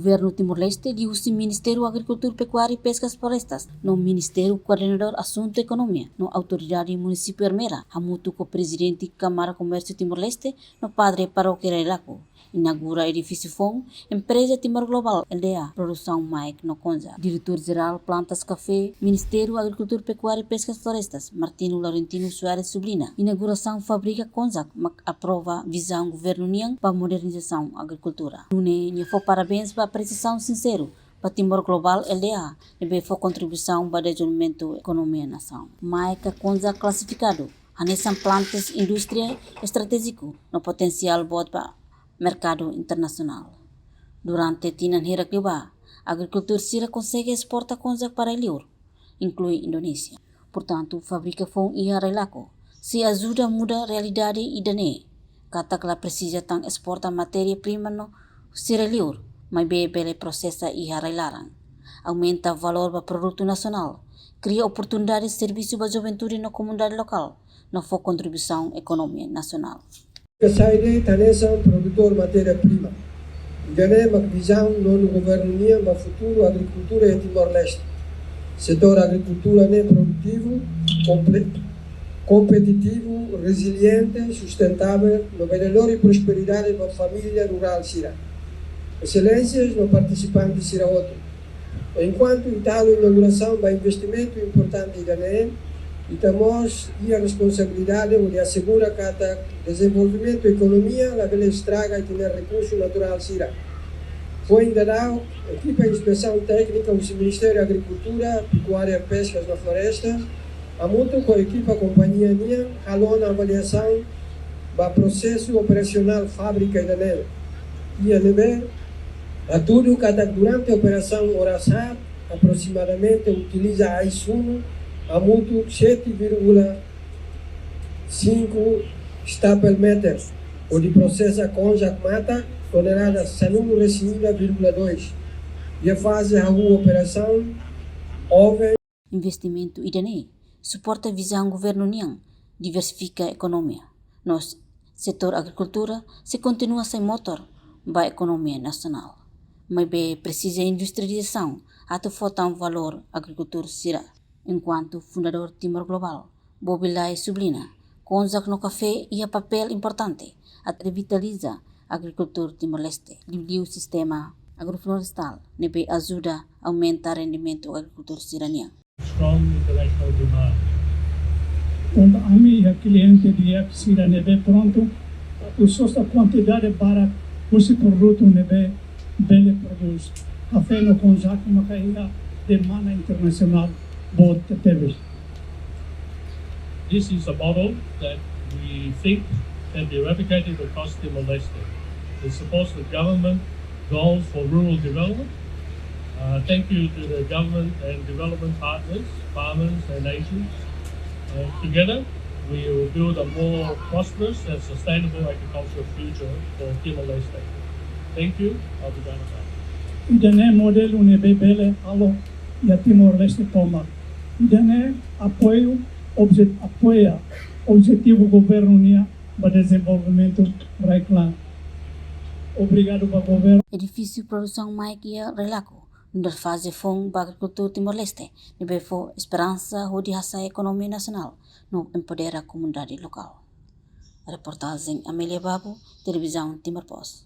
Governo Timor-Leste diusi Ministério Agricultura, Pecuária e Pescas Florestas no Ministério Coordenador Assunto Economia no Autoridade Município Ermera, hamutu com o Presidente Câmara Comércio Timor-Leste no Padre Paróquia Relaco. Inaugura edifício FON, Empresa Timor Global, LDA, Produção Mike no Conza. Diretor-Geral Plantas Café, Ministério Agricultura, Pecuária e Pescas Florestas, Martino Laurentino Soares Sublina. Inauguração Fábrica Conza, aprova visão Governo Niang para modernização agricultura. Nune, foi parabéns para a precisão sincero para Timor Global LDA, e foi contribuição para o desenvolvimento da economia da nação. Mike Conza classificado, aneção plantas indústria estratégico no potencial bot para mercado internacional. Durante Tinan Hirakliba, a agricultura sira consegue exportar coisas para o liur, inclui Indonésia. Portanto, fabrica fom e relaco. Se ajuda a mudar a realidade e dane, katakanlah precisa tang exportar matéria-prima no sira liur, mas bele processa e larang. Aumenta o valor do produto nacional, cria oportunidades de serviço para a juventude na comunidade local, na sua contribuição à economia nacional. Saire tanesa produtor matéria-prima. Idane visão no governo nia ma futuro agricultura em Timor-Leste. Setor agricultura ne produtivo, competitivo, resiliente, sustentável, no valor e prosperidade para a família rural sira. Excelências no participante sira outro. Enquanto Italo inauguração vai investimento importante idane, e temos a responsabilidade de assegurar que o desenvolvimento da economia a estraga e ter recurso natural sira. Foi ainda dado equipa de inspeção técnica do Ministério da Agricultura, Pecuária e Pescas na Floresta, a muito com a equipa companhia NIA, alô na avaliação do processo operacional fábrica e da neve. E a neve, a tudo que durante a operação Orasat, aproximadamente utiliza a insumo a muito 7,5 stapelmeters, o de processa conjac mata, tonelada sanulo recebida, 2. E a fase a operação houve Investimento idane, suporta a visão governo Niang, diversifica a economia. No setor agricultura se continua sem motor para a economia nacional. Mas precisa industrialização, até falta valor agricultura sira. Enquanto fundador Timor Global, Bobilai Sublina, conzac no café e a papel importante a revitaliza a agricultura Timor-Leste, livre o sistema agroflorestal, nebe ajuda a aumentar o rendimento da agricultura sirania. Strong international demand. Quando a minha cliente diz que sira nebe pronto, a quantidade para esse produto nebe bele produz. Café no conzac uma caída demanda internacional. This is a model that we think can be replicated across Timor-Leste. It supports the government goals for rural development. Thank you to the government and development partners, farmers and nations. Together, we will build a more prosperous and sustainable agricultural future for Timor-Leste. Thank you. I'll be done about it. Idane modelo nebele alo ya Timor-Leste toma. Idane apoia objetivo governo nia para desenvolvimento reclamo. Obrigado para o governo. Edifício produção Mike Relaco, no fase fom para agricultura Timor-Leste, nebe fo esperança de hasa a economia nacional, no empodera a comunidade local. Reportagem Amélia Babo, Televisão Timor Post.